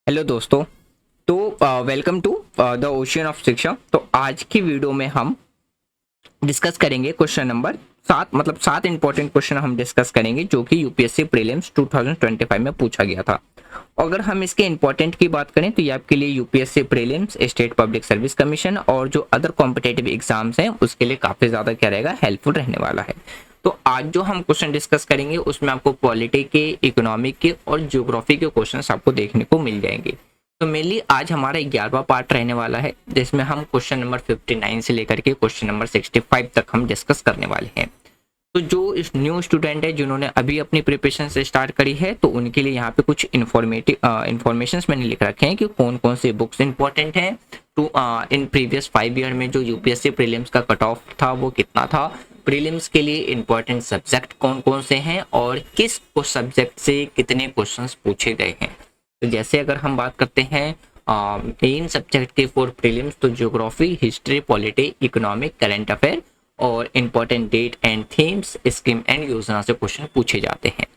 Hello दोस्तों। तो welcome to the ocean of Shiksha. तो आज की वीडियो में हम डिस्कस करेंगे क्वेश्चन नंबर 7, मतलब 7 इंपॉर्टेंट क्वेश्चन हम डिस्कस करेंगे जो कि यूपीएससी प्रीलिम्स 2025 में पूछा गया था। अगर हम इसके इंपॉर्टेंट की बात करें तो ये आपके लिए UPSC prelims, state public service commission और जो अदर कॉम्पिटेटिव एग्जाम्स हैं उसके लिए काफ़ी ज़्यादा क्या रहेगा, हेल्पफुल रहने वाला है। तो आज जो हम क्वेश्चन डिस्कस करेंगे उसमें आपको पॉलिटी के, इकोनॉमिक के और ज्योग्राफी के क्वेश्चन आपको देखने को मिल जाएंगे। तो मेनली आज हमारा 11वां पार्ट रहने वाला है जिसमें हम क्वेश्चन नंबर 59 से लेकर के क्वेश्चन नंबर 65 तक हम डिस्कस करने वाले हैं। तो जो इस न्यू स्टूडेंट है जिन्होंने अभी अपनी प्रिपरेशन से स्टार्ट करी है तो उनके लिए यहाँ पे कुछ इन्फॉर्मेशन मैंने लिख रखे हैं कि कौन कौन से बुक्स इंपॉर्टेंट हैं। टू इन प्रीवियस 5 ईयर में जो यूपीएससी प्रीलिम्स का कट ऑफ था वो कितना था, प्रीलिम्स के लिए इंपॉर्टेंट सब्जेक्ट कौन कौन से हैं और किस सब्जेक्ट से कितने क्वेश्चंस पूछे गए हैं। तो जैसे अगर हम बात करते हैं मेन सब्जेक्ट के फॉर प्रीलिम्स तो geography, history, polity, economic, current affair और important date and themes, scheme and योजना से क्वेश्चन पूछे जाते हैं।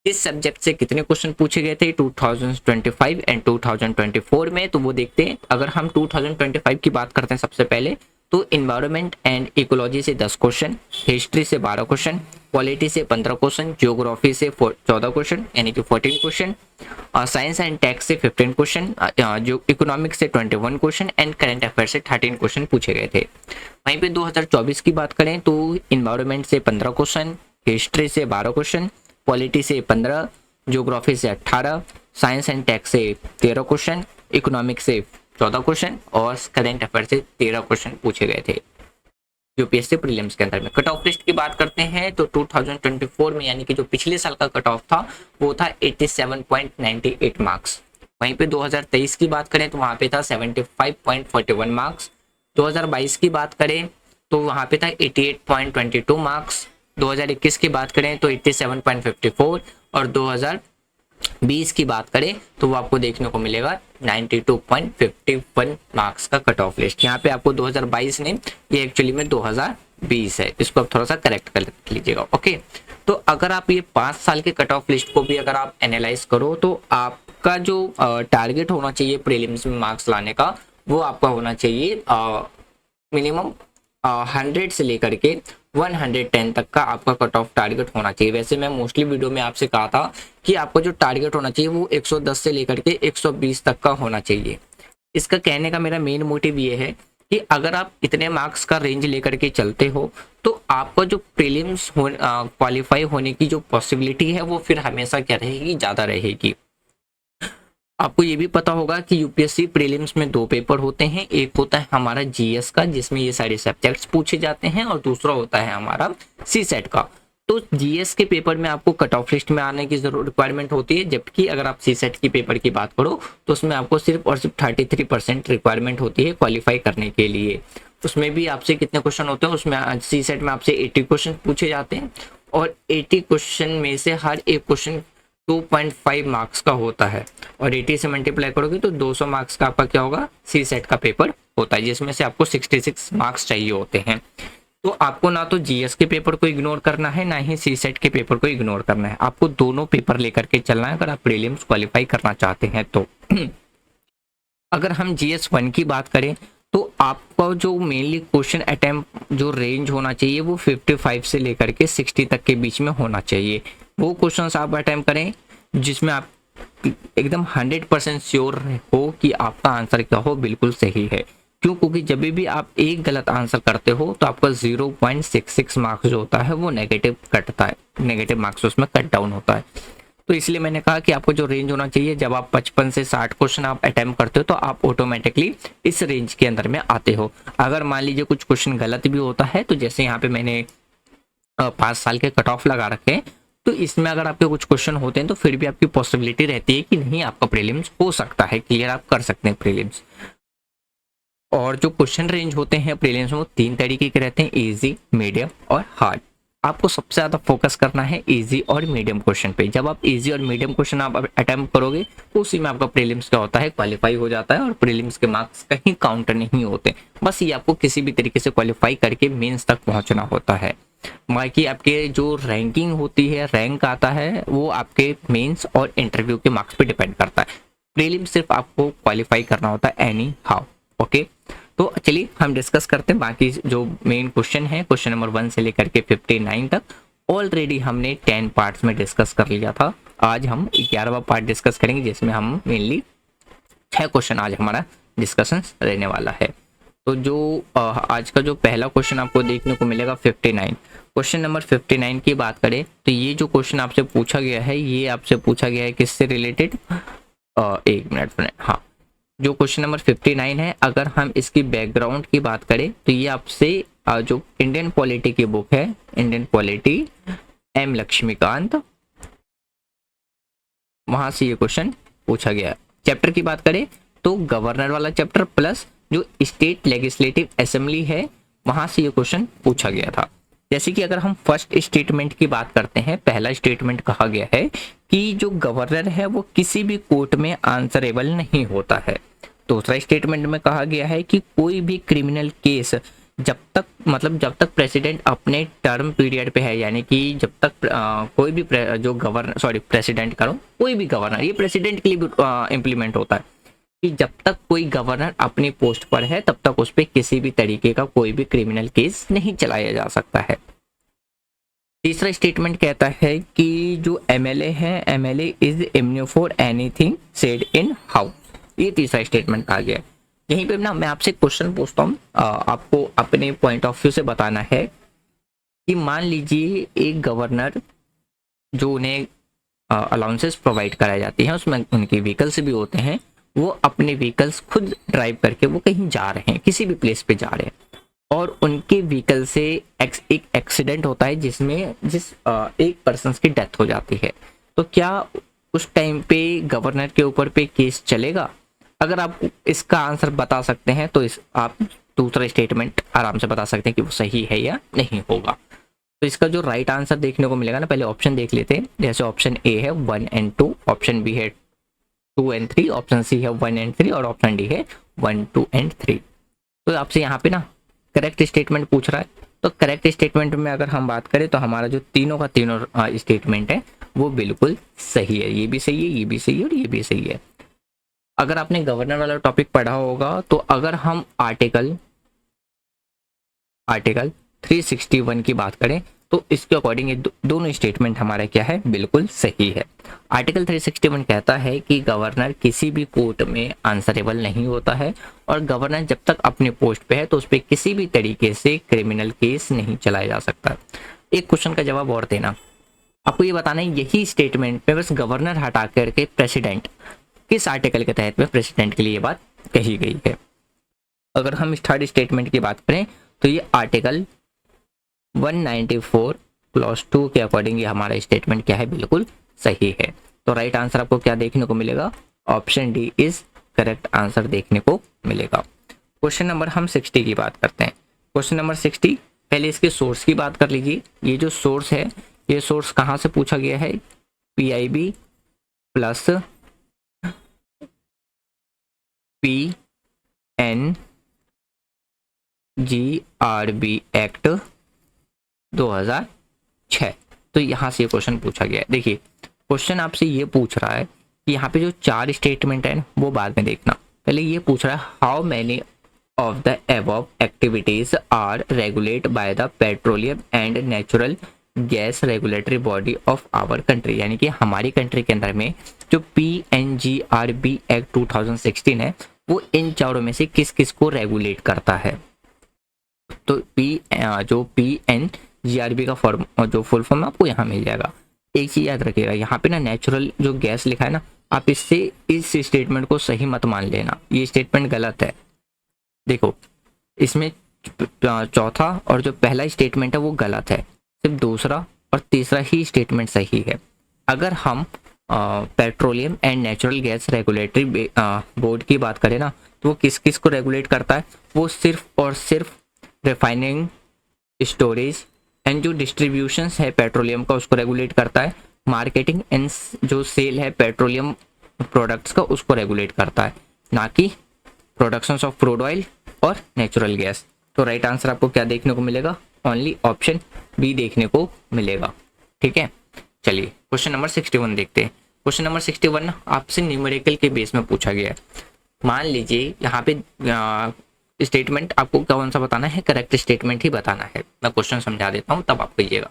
इस सब्जेक्ट से कितने क्वेश्चन पूछे गए थे 2025 एंड 2024 में, तो वो देखते हैं। अगर हम 2025 की बात करते हैं सबसे पहले तो इन्वायरमेंट एंड इकोलॉजी से 10 क्वेश्चन, हिस्ट्री से 12 क्वेश्चन, पॉलिटी से 15 क्वेश्चन, ज्योग्राफी से 14 क्वेश्चन यानी कि 14 क्वेश्चन, साइंस एंड टेक्स से 15 क्वेश्चन, जो इकोनॉमिक्स से 21 क्वेश्चन एंड करंट अफेयर से 13 क्वेश्चन पूछे गए थे। वहीं पे 2024 की बात करें तो इन्वायरमेंट से 15 क्वेश्चन, हिस्ट्री से 12 क्वेश्चन, पॉलिटी से 15, ज्योग्राफी से 18, साइंस एंड टेक्स से 13 क्वेश्चन, इकोनॉमिक्स से 14 क्वेश्चन और करंट अफेयर से 13 क्वेश्चन पूछे गए थे यूपीएससी प्रीलिम्स के अंदर में। कट ऑफ लिस्ट की बात करते हैं तो 2024 में यानी कि जो पिछले साल का कट ऑफ था वो था 87.98 मार्क्स। वहीं पे 2023 की बात करें तो वहाँ पे था 75.41 मार्क्स। 2022 की बात करें तो वहाँ पे था 88.22 मार्क्स। 2021 की बात करें तो 87.54 और 2020 की बात करें तो वो आपको देखने को मिलेगा 92.51 मार्क्स का कट ऑफ लिस्ट। यहाँ पे आपको 2022 नहीं, ये एक्चुअली में 2020 है, इसको आप थोड़ा सा करेक्ट कर लीजिएगा। ओके, तो अगर आप ये 5 साल के कट ऑफ लिस्ट को भी अगर आप एनालाइज करो तो आपका जो टारगेट होना चाहिए प्रीलिम्स में मार्क्स लाने का वो आपका होना चाहिए मिनिमम 100 से लेकर के 110 तक का आपका कट ऑफ टारगेट होना चाहिए। वैसे मैं मोस्टली वीडियो में आपसे कहा था कि आपका जो टारगेट होना चाहिए वो 110 से लेकर के 120 तक का होना चाहिए। इसका कहने का मेरा मेन मोटिव ये है कि अगर आप इतने मार्क्स का रेंज लेकर के चलते हो तो आपका जो प्रीलिम्स क्वालिफाई होने की जो पॉसिबिलिटी है वो फिर हमेशा क्या रहेगी, ज़्यादा रहेगी। आपको ये भी पता होगा कि यूपीएससी प्रीलिम्स में 2 पेपर होते हैं, एक होता है हमारा जीएस का जिसमें ये सारे सब्जेक्ट्स पूछे जाते हैं और दूसरा होता है हमारा सी सेट का। तो जीएस के पेपर में आपको कट ऑफ लिस्ट में आने की जरूर रिक्वायरमेंट होती है, जबकि अगर आप सी सेट की पेपर की बात करो तो उसमें आपको सिर्फ और सिर्फ 33% रिक्वायरमेंट होती है क्वालिफाई करने के लिए। उसमें भी आपसे कितने क्वेश्चन होते हैं, उसमें सी सेट में आपसे 80 क्वेश्चन पूछे जाते हैं और 80 क्वेश्चन में से हर एक क्वेश्चन 2.5 मार्क्स का होता है और 80 से मल्टीप्लाई करोगे तो 200 मार्क्स का आपका क्या होगा, सी सेट का पेपर होता है, जिसमें से आपको 66 मार्क्स चाहिए होते हैं। तो आपको ना तो जीएस के पेपर को इग्नोर करना है ना ही सी सेट के पेपर को इग्नोर करना है, आपको दोनों पेपर लेकर के चलना है अगर आप प्रीलिम्स क्वालिफाई करना चाहते हैं तो। अगर हम जीएस 1 की बात करें तो आपका जो मेनली क्वेश्चन अटेम्प्ट जो रेंज होना चाहिए वो 55 से लेकर के 60 तक के बीच में होना चाहिए। वो क्वेश्चंस आप अटेम्प्ट करें जिसमें आप एकदम 100% श्योर हो कि आपका आंसर क्या हो, बिल्कुल सही है। क्यों? क्योंकि जब भी आप एक गलत आंसर करते हो तो आपका 0.66 मार्क्स जो होता है वो नेगेटिव कटता है, नेगेटिव मार्क्स उसमें कट डाउन होता है। तो इसलिए मैंने कहा कि आपको जो रेंज होना चाहिए, जब आप 55 से 60 क्वेश्चन आप अटेम्प्ट करते हो तो आप ऑटोमेटिकली इस रेंज के अंदर में आते हो। अगर मान लीजिए कुछ क्वेश्चन गलत भी होता है तो जैसे यहाँ पे मैंने 5 साल के कट ऑफ लगा रखे हैं तो इसमें अगर आपके कुछ क्वेश्चन होते हैं तो फिर भी आपकी पॉसिबिलिटी रहती है कि नहीं आपका प्रीलिम्स हो सकता है, क्लियर आप कर सकते हैं प्रीलिम्स। और जो क्वेश्चन रेंज होते हैं प्रीलिम्स में वो 3 तरीके के रहते हैं, इजी, मीडियम और हार्ड। आपको सबसे ज़्यादा फोकस करना है इजी और मीडियम क्वेश्चन पे। जब आप इजी और मीडियम क्वेश्चन आप अटेम्प्ट करोगे तो उसी में आपका प्रीलिम्स क्या होता है, क्वालिफाई हो जाता है और प्रीलिम्स के मार्क्स कहीं काउंटर नहीं होते। बस ये आपको किसी भी तरीके से क्वालिफाई करके मेंस तक पहुंचना होता है। बाकी आपके जो रैंकिंग होती है, रैंक आता है वो आपके मेंस और इंटरव्यू के मार्क्स पे डिपेंड करता है। प्रीलिम सिर्फ आपको क्वालिफाई करना होता है एनी हाउ। ओके, तो चलिए हम डिस्कस करते हैं बाकी जो मेन क्वेश्चन है, क्वेश्चन नंबर 1 से लेकर के 59 तक। ऑलरेडी हमने 10 पार्ट्स में डिस्कस कर लिया था। आज हम 11वां पार्ट डिस्कस करेंगे जिसमें हम मेनली 6 क्वेश्चन आज हमारा डिस्कशन रहने वाला है। तो जो आज का जो पहला क्वेश्चन आपको देखने को मिलेगा 59, क्वेश्चन नंबर 59 की बात करें तो ये जो क्वेश्चन आपसे पूछा गया है, ये आपसे पूछा गया है किससे रिलेटेड, एक मिनट, हाँ, जो क्वेश्चन नंबर 59 है, अगर हम इसकी बैकग्राउंड की बात करें तो ये आपसे जो इंडियन पॉलिटी की बुक है, इंडियन पॉलिटी एम लक्ष्मीकांत, वहां से ये क्वेश्चन पूछा गया है। चैप्टर की बात करें तो गवर्नर वाला चैप्टर प्लस जो स्टेट लेजिस्लेटिव असेंबली है, वहां से ये क्वेश्चन पूछा गया था। जैसे कि अगर हम फर्स्ट स्टेटमेंट की बात करते हैं, पहला स्टेटमेंट कहा गया है कि जो गवर्नर है वो किसी भी कोर्ट में आंसरेबल नहीं होता है। दूसरा स्टेटमेंट में कहा गया है कि कोई भी क्रिमिनल केस जब तक प्रेसिडेंट अपने टर्म पीरियड पे है, यानी कि जब तक कोई भी जो गवर्नर प्रेसिडेंट करो, कोई भी गवर्नर, ये प्रेसिडेंट के लिए इम्प्लीमेंट होता है कि जब तक कोई गवर्नर अपनी पोस्ट पर है तब तक उस पर किसी भी तरीके का कोई भी क्रिमिनल केस नहीं चलाया जा सकता है। तीसरा स्टेटमेंट कहता है कि जो एमएलए है, MLA is immune for anything said in house. ये तीसरा स्टेटमेंट कहा गया है। यहीं पे ना मैं आपसे क्वेश्चन पूछता हूँ, आपको अपने पॉइंट ऑफ व्यू से बताना है कि मान लीजिए एक गवर्नर जो उन्हें अलाउंसेस प्रोवाइड कराई जाती हैं, उसमें उनके व्हीकल्स भी होते हैं, वो अपने व्हीकल्स खुद ड्राइव करके वो कहीं जा रहे हैं, किसी भी प्लेस पे जा रहे हैं, और उनके व्हीकल से एक एक्सीडेंट होता है जिसमें एक पर्सन की डेथ हो जाती है। तो क्या उस टाइम पे गवर्नर के ऊपर पे केस चलेगा? अगर आप इसका आंसर बता सकते हैं तो आप दूसरा स्टेटमेंट आराम से बता सकते हैं कि वो सही है या नहीं होगा। तो इसका जो राइट आंसर देखने को मिलेगा ना, पहले ऑप्शन देख लेते हैं। जैसे ऑप्शन ए है 1 and 2, ऑप्शन बी है 2 and 3, ऑप्शन सी है 1 and 3 और ऑप्शन डी है 1, 2 and 3। तो आपसे यहाँ पे ना करेक्ट स्टेटमेंट पूछ रहा है, तो करेक्ट स्टेटमेंट में अगर हम बात करें तो हमारा जो तीनों का तीनों स्टेटमेंट है वो बिल्कुल सही है। ये भी सही है, ये भी सही है और ये भी सही है। अगर आपने गवर्नर वाला टॉपिक पढ़ा होगा तो अगर हम आर्टिकल 361 की बात करें तो इसके अकॉर्डिंग ये दोनों स्टेटमेंट हमारा क्या है, बिल्कुल सही है। आर्टिकल 361 कहता है कि गवर्नर किसी भी कोर्ट में आंसरेबल नहीं होता है, और गवर्नर जब तक अपने पोस्ट पे है तो उस पर किसी भी तरीके से क्रिमिनल केस नहीं चलाया जा सकता। एक क्वेश्चन का जवाब और देना, आपको ये बताना है यही स्टेटमेंट में बस गवर्नर हटा करके प्रेसिडेंट, किस आर्टिकल के तहत में प्रेसिडेंट के लिए ये बात कही गई है। अगर हम थर्ड स्टेटमेंट की बात करें तो ये आर्टिकल 194 क्लॉज 2 के अकॉर्डिंग ये हमारा स्टेटमेंट क्या है, बिल्कुल सही है। तो राइट आंसर आपको क्या देखने को मिलेगा, option D is correct answer देखने को मिलेगा। क्वेश्चन नंबर हम 60 की बात करते हैं। क्वेश्चन नंबर 60, पहले इसके सोर्स की बात कर लीजिए। ये जो सोर्स है, ये सोर्स कहाँ से पूछा गया है, PIB प्लस PNGRB एक्ट 2006। तो यहाँ से ये क्वेश्चन पूछा गया है। देखिए क्वेश्चन आपसे ये पूछ रहा है कि यहाँ पे जो 4 स्टेटमेंट है वो बाद में देखना, पहले ये पूछ रहा है how many of the above activities are regulate by the petroleum and natural gas regulatory body of our country, यानी कि हमारी कंट्री के अंदर में जो PNGRB एक्ट 2016 है वो इन चारों में से किस किस को रेगुलेट करता है। तो जो PNGRB का फॉर्म जो फुल फॉर्म आपको यहाँ मिल जाएगा। एक चीज याद रखिएगा, यहाँ पे ना नेचुरल जो गैस लिखा है ना, आप इससे इस स्टेटमेंट को सही मत मान लेना, ये स्टेटमेंट गलत है। देखो इसमें चौथा और जो पहला स्टेटमेंट है वो गलत है, सिर्फ दूसरा और तीसरा ही स्टेटमेंट सही है। अगर हम petroleum and natural gas regulatory board की बात करें ना, तो वो किस किस को रेगुलेट करता है, वो सिर्फ और सिर्फ रिफाइनिंग, स्टोरेज एंड जो डिस्ट्रीब्यूशन है पेट्रोलियम का उसको रेगुलेट करता है। मार्केटिंग एंड जो सेल है पेट्रोलियम प्रोडक्ट्स का उसको रेगुलेट करता है, ना कि प्रोडक्शन ऑफ क्रूड ऑयल और नेचुरल गैस। तो राइट आंसर आपको क्या देखने को मिलेगा, ओनली ऑप्शन बी देखने को मिलेगा। ठीक है, चलिए क्वेश्चन नंबर 61 देखते हैं। क्वेश्चन नंबर 61 आपसे न्यूमेरिकल के बेस में पूछा गया है। मान लीजिए यहाँ पे स्टेटमेंट आपको कौन सा बताना है, करेक्ट स्टेटमेंट ही बताना है। मैं क्वेश्चन समझा देता हूँ तब आप कहिएगा।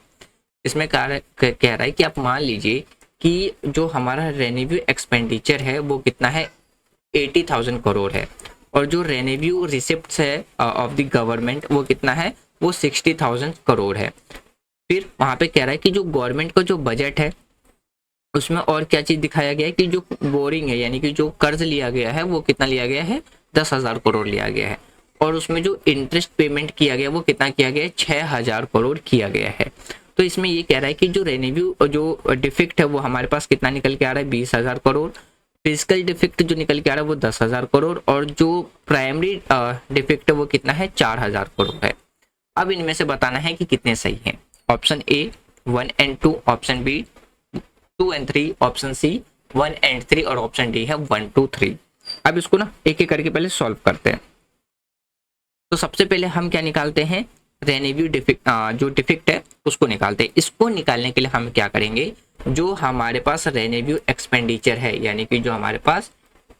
इसमें कह रहा है कि आप मान लीजिए कि जो हमारा रेवेन्यू एक्सपेंडिचर है वो कितना है, 80,000 करोड़ है, और जो रेवेन्यू रिसिप्ट्स है ऑफ द गवर्नमेंट वो कितना है, वो 60,000 करोड़ है। फिर वहाँ पे कह रहा है कि जो गवर्नमेंट का जो बजट है उसमें और क्या चीज़ दिखाया गया है कि जो बोरिंग है यानी कि जो कर्ज लिया गया है वो कितना लिया गया है, 10,000 करोड़ लिया गया है, और उसमें जो इंटरेस्ट पेमेंट किया गया वो कितना किया गया है, 6,000 करोड़ किया गया है। तो इसमें ये कह रहा है कि जो रेवेन्यू जो डिफेक्ट है वो हमारे पास कितना निकल के आ रहा है, 20,000 करोड़। फिजिकल डिफेक्ट जो निकल के आ रहा है वो 10,000 करोड़, और जो प्राइमरी डिफेक्ट है वो कितना है, 4,000 करोड़ है। अब इनमें से बताना है कि कितने सही हैं। Option A 1 and 2, option B 2 and 3, option C 1 and 3, और ऑप्शन डी है 1 2 3। अब इसको ना एक एक करके पहले सॉल्व करते हैं। तो सबसे पहले हम क्या निकालते हैं, रेवेन्यू डिफेक्ट, जो डिफेक्ट है उसको निकालते हैं। इसको निकालने के लिए हम क्या करेंगे, जो हमारे पास रेवेन्यू एक्सपेंडिचर है यानी कि जो हमारे पास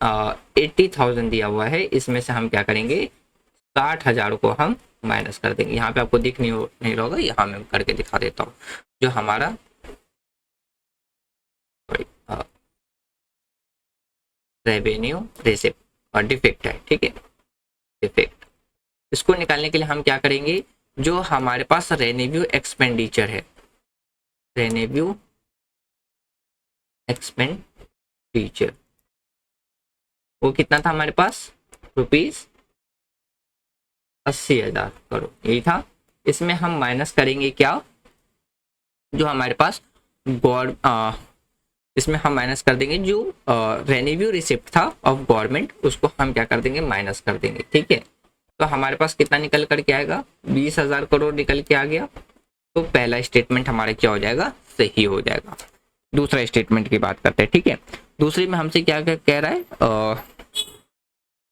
80,000 दिया हुआ है, इसमें से हम क्या करेंगे, 60,000 को हम माइनस कर देंगे। यहाँ पे आपको दिख नहीं रहा होगा, यहाँ मैं करके दिखा देता हूँ। जो हमारा रेवेन्यू रिसिप्ट और डिफेक्ट है, ठीक है, डिफेक्ट, इसको निकालने के लिए हम क्या करेंगे, जो हमारे पास रेवेन्यू एक्सपेंडिचर है, रेवेन्यू एक्सपेंडिचर वो कितना था हमारे पास, ₹80,000 करोड़, यही था। इसमें हम माइनस करेंगे क्या, जो हमारे पास इसमें हम माइनस कर देंगे जो रेवेन्यू रिसिप्ट था ऑफ गवर्नमेंट, उसको हम क्या कर देंगे, माइनस कर देंगे, ठीक है। तो हमारे पास कितना निकल करके आएगा, 20,000 करोड़ निकल के आ गया। तो पहला स्टेटमेंट हमारा क्या हो जाएगा, सही हो जाएगा। दूसरा स्टेटमेंट की बात करते हैं, ठीक है। दूसरे में हमसे क्या कह रहा है,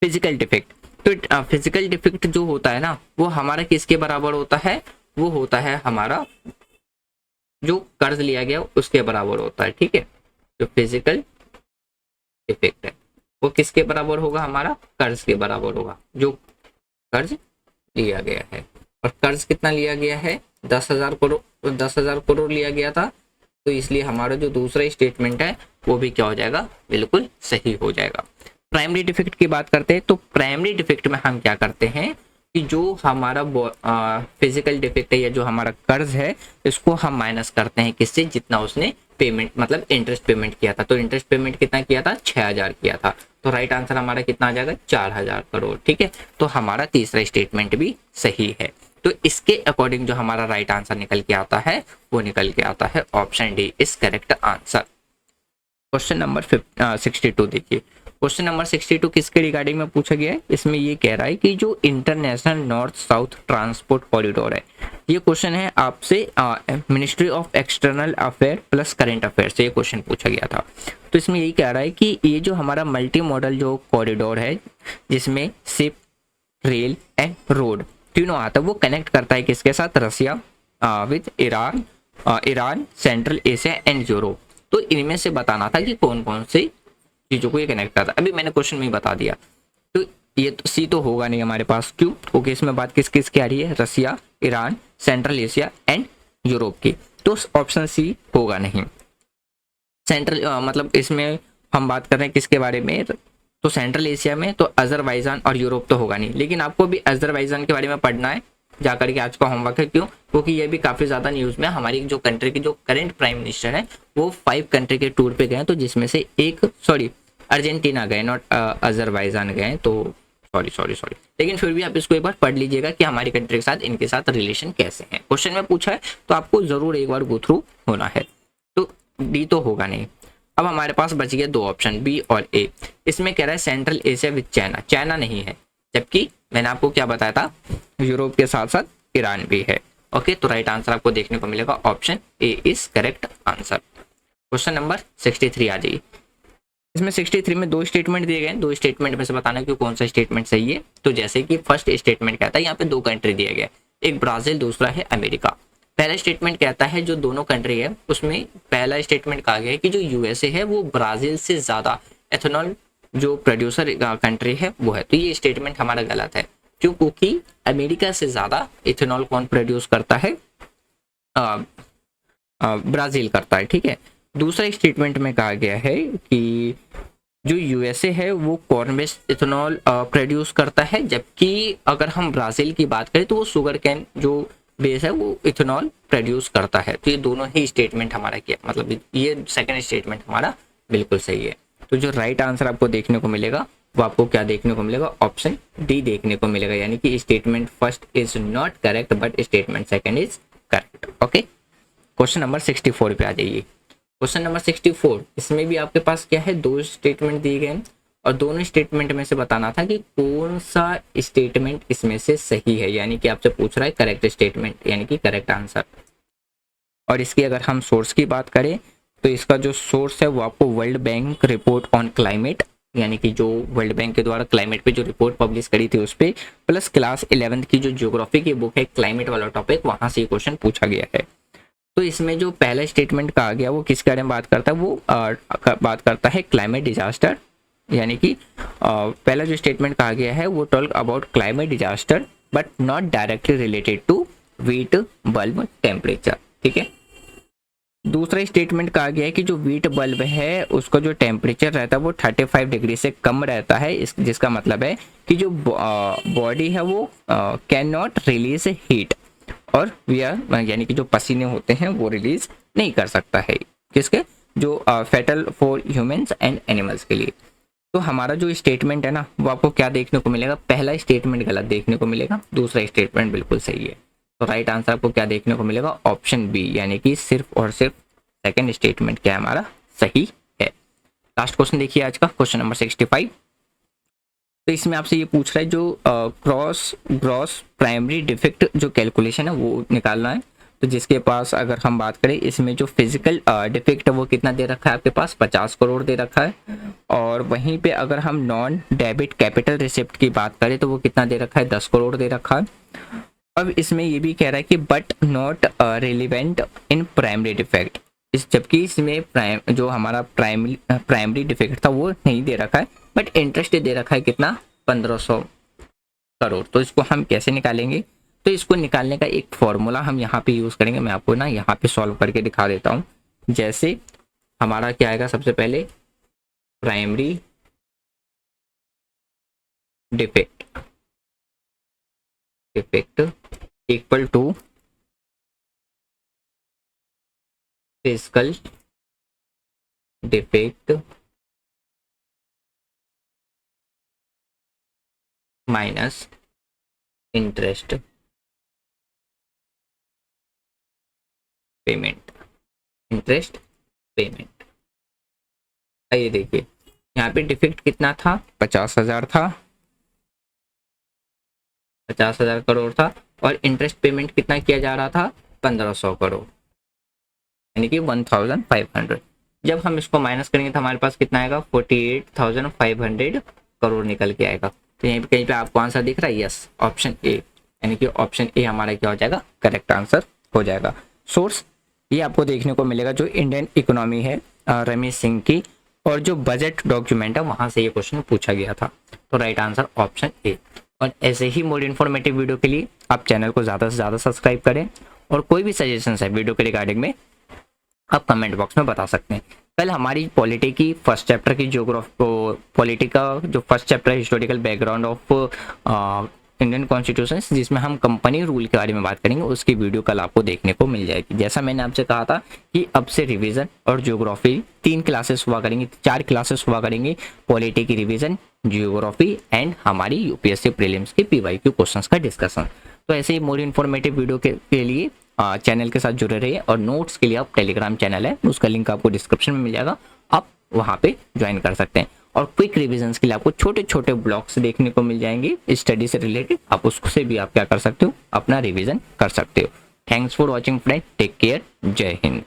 फिजिकल डिफेक्ट। तो फिजिकल डिफेक्ट जो होता है ना वो हमारा किसके बराबर होता है, वो होता है हमारा जो कर्ज लिया गया उसके बराबर होता है, ठीक है। जो फिजिकल डिफेक्ट है वो किसके बराबर होगा, हमारा कर्ज के बराबर होगा, जो कर्ज लिया गया है। और कर्ज कितना लिया गया है, 10,000 करोड़, 10,000 करोड़ लिया गया था। तो इसलिए हमारा जो दूसरा स्टेटमेंट है वो भी क्या हो जाएगा, बिल्कुल सही हो जाएगा। प्राइमरी डिफेक्ट की बात करते हैं, तो प्राइमरी डिफेक्ट में हम क्या करते हैं कि जो हमारा फिजिकल डिफेक्ट है या जो हमारा कर्ज है इसको हम माइनस करते हैं किससे, जितना उसने पेमेंट मतलब इंटरेस्ट पेमेंट किया था। तो इंटरेस्ट पेमेंट कितना किया था, 6,000 किया था। तो राइट आंसर हमारा कितना आ जाएगा, 4,000 करोड़, ठीक है। तो हमारा तीसरा स्टेटमेंट भी सही है। तो इसके अकॉर्डिंग जो हमारा राइट आंसर निकल के आता है वो निकल के आता है option D is correct answer. Question number 62 देखिए। क्वेश्चन नंबर 62 किसके रिगार्डिंग में पूछा गया है, इसमें ये कह रहा है कि जो international north south transport corridor है, ये क्वेश्चन है आपसे ministry of external affair plus current affair से ये क्वेश्चन पूछा गया था। तो इसमें यही कह रहा है कि ये जो हमारा मल्टी मॉडल जो कॉरिडोर है जिसमें शिप, रेल एंड रोड तीनों आता है, वो कनेक्ट करता है किसके साथ, Russia with Iran, central Asia and Europe. तो इनमें से बताना था कि कौन कौन से चीजों को ये कनेक्ट करता है। अभी मैंने क्वेश्चन में ही बता दिया। तो ये तो सी तो होगा नहीं हमारे पास, क्यों, क्योंकि इसमें बात किस किस की आ रही है, Russia, Iran, central Asia and Europe की। तो ऑप्शन सी होगा नहीं। सेंट्रल मतलब इसमें हम बात कर रहे हैं किसके बारे में, तो सेंट्रल एशिया में तो अजरबैजान और यूरोप तो होगा नहीं, लेकिन आपको भी अजरबैजान के बारे में पढ़ना है जाकर के, आज का होमवर्क है। क्यों, क्योंकि ये भी काफी ज्यादा न्यूज में, हमारी जो कंट्री की जो करंट प्राइम मिनिस्टर है वो 5 कंट्री के टूर पे गए, तो जिसमें से एक अर्जेंटीना गए, नॉट अजरबैजान गए। तो सॉरी, लेकिन फिर भी आप इसको एक बार पढ़ लीजिएगा कि हमारी कंट्री के साथ इनके साथ रिलेशन कैसे हैं। क्वेश्चन में पूछा है तो आपको जरूर एक बार गो थ्रू होना है। तो डी तो होगा नहीं। अब हमारे पास बच गया 2 ऑप्शन, बी और ए। इसमें कह रहा है central Asia with China, China नहीं है, जबकि मैंने आपको क्या बताया था, यूरोप के साथ साथ ईरान भी है। ओके, तो राइट आंसर आपको देखने को मिलेगा option A is correct answer. Question number 63 आ जाइए। इसमें 63 में 2 स्टेटमेंट दिए गए हैं, 2 स्टेटमेंट में से बताना कि कौन सा स्टेटमेंट सही है। तो जैसे कि फर्स्ट स्टेटमेंट कहता है, यहाँ पे 2 कंट्री दिए गए, एक ब्राजील, दूसरा है अमेरिका। पहला स्टेटमेंट कहता है जो दोनों कंट्री है उसमें पहला स्टेटमेंट कहा गया है कि जो यूएसए है वो ब्राजील से ज़्यादा एथेनॉल जो प्रोड्यूसर कंट्री है वो है। तो ये स्टेटमेंट हमारा गलत है, क्यों? क्योंकि अमेरिका से ज़्यादा इथेनॉल कौन प्रोड्यूस करता है? ब्राज़ील करता है, ठीक है। दूसरा स्टेटमेंट में कहा गया है कि जो यूएसए है वो कॉर्न बेस्ड इथेनॉल प्रोड्यूस करता है, जबकि अगर हम ब्राज़ील की बात करें तो वो शुगर कैन जो बेस है वो इथेनॉल प्रोड्यूस करता है। तो ये दोनों ही स्टेटमेंट हमारा क्या मतलब ये सेकंड स्टेटमेंट हमारा बिल्कुल सही है। तो जो राइट आंसर आपको देखने को मिलेगा वो आपको क्या देखने को मिलेगा? ऑप्शन डी देखने को मिलेगा, यानी कि statement first is not correct but statement second is correct. Okay, question number 64 पे आ जाइए। क्वेश्चन नंबर 64, इसमें भी आपके पास क्या है? दो स्टेटमेंट दिए गए और दोनों स्टेटमेंट में से बताना था कि कौन सा स्टेटमेंट इसमें से सही है, यानी कि आपसे पूछ रहा है करेक्ट स्टेटमेंट यानी कि करेक्ट आंसर। और इसकी अगर हम सोर्स की बात करें तो इसका जो सोर्स है वो आपको world bank report on climate, यानी कि जो वर्ल्ड बैंक के द्वारा क्लाइमेट पे जो रिपोर्ट पब्लिश करी थी उस पर, प्लस क्लास 11th की जो ज्योग्राफी की बुक है क्लाइमेट वाला टॉपिक, वहां से ये क्वेश्चन पूछा गया है। तो इसमें जो पहला स्टेटमेंट कहा गया वो किसके बारे में बात करता है? वो बात करता है क्लाइमेट डिजास्टर, यानी कि पहला जो स्टेटमेंट कहा गया है वो talk about climate disaster but not directly related to wet bulb temperature, ठीक है। दूसरा स्टेटमेंट कहा गया है कि जो व्हीट बल्ब है उसका जो टेम्परेचर रहता है वो 35 डिग्री से कम रहता है, जिसका मतलब है कि जो बॉडी है वो कैन नॉट रिलीज हीट, और यानी कि जो पसीने होते हैं वो रिलीज नहीं कर सकता है, किसके? जो fatal for humans and animals के लिए। तो हमारा जो स्टेटमेंट है ना वो आपको क्या देखने को मिलेगा? पहला स्टेटमेंट गलत देखने को मिलेगा, दूसरा स्टेटमेंट बिल्कुल सही है। तो राइट आंसर आपको क्या देखने को मिलेगा? ऑप्शन बी, यानी कि सिर्फ और सिर्फ सेकंड स्टेटमेंट क्या हमारा सही है। लास्ट क्वेश्चन देखिए आज का, क्वेश्चन नंबर 65। तो इसमें आपसे ये पूछ रहा है जो ग्रॉस प्राइमरी डिफेक्ट जो कैलकुलेशन है वो निकालना है। तो जिसके पास अगर हम बात करें इसमें जो फिजिकल डिफेक्ट है वो कितना दे रखा है आपके पास? 50 करोड़ दे रखा है। और वहीं पे अगर हम नॉन डेबिट कैपिटल रिसिप्ट की बात करें तो वो कितना दे रखा है? 10 करोड़ दे रखा है। अब इसमें ये भी कह रहा है कि but not relevant in primary defect, जबकि इसमें जो हमारा प्राइमरी डिफेक्ट था वो नहीं दे रखा है, बट इंटरेस्ट दे रखा है कितना? 1500 करोड़। तो इसको हम कैसे निकालेंगे? तो इसको निकालने का एक फॉर्मूला हम यहाँ पे यूज करेंगे, मैं आपको ना यहाँ पे सॉल्व करके दिखा देता हूँ। जैसे हमारा क्या आएगा? सबसे पहले primary deficit equal to fiscal deficit minus interest payment. आइए देखिए यहाँ पे डिफेक्ट कितना था? 50,000 था, 50,000 करोड़ था, और इंटरेस्ट पेमेंट कितना किया जा रहा था? 1500 करोड़, यानी कि 1500। जब हम इसको माइनस करेंगे तो हमारे पास कितना आएगा? 48,500 करोड़ निकल के आएगा। तो यहीं पे कहीं पे आपको आंसर दिख रहा है? यस, ऑप्शन ए, यानी कि ऑप्शन ए हमारा क्या हो जाएगा? करेक्ट आंसर हो जाएगा। सोर्स ये आपको देखने को मिलेगा जो इंडियन इकोनॉमी है रमेश सिंह की, और जो बजट डॉक्यूमेंट है वहां से ये क्वेश्चन पूछा गया था। तो राइट आंसर ऑप्शन ए। और ऐसे ही मोर इन्फॉर्मेटिव वीडियो के लिए आप चैनल को ज़्यादा से ज़्यादा सब्सक्राइब करें, और कोई भी सजेशंस है वीडियो के रिगार्डिंग में आप कमेंट बॉक्स में बता सकते हैं। कल हमारी पॉलिटी की फर्स्ट चैप्टर की पॉलिटी का जो फर्स्ट चैप्टर है historical background of Indian constitution, जिसमें हम कंपनी रूल के बारे में बात करेंगे, उसकी वीडियो कल आपको देखने को मिल जाएगी। जैसा मैंने आपसे कहा था कि अब से रिवीजन और ज्योग्राफी 3 क्लासेस हुआ करेंगी, 4 क्लासेस हुआ करेंगी, पॉलिटी की रिवीजन, ज्योग्राफी एंड हमारी यूपीएससी प्रीलिम्स के पीवाईक्यू क्वेश्चंस का डिस्कशन। तो ऐसे ही मोर इन्फॉर्मेटिव वीडियो के लिए चैनल के साथ जुड़े रहिए, और नोट्स के लिए आप टेलीग्राम चैनल है उसका लिंक आपको डिस्क्रिप्शन में मिल जाएगा, आप वहाँ पे ज्वाइन कर सकते हैं। और क्विक रिविजन्स के लिए आपको छोटे छोटे ब्लॉक्स देखने को मिल जाएंगे स्टडी से रिलेटेड, आप उससे भी आप क्या कर सकते हो? अपना रिविजन कर सकते हो। Thanks for watching friend, take care, जय हिंद।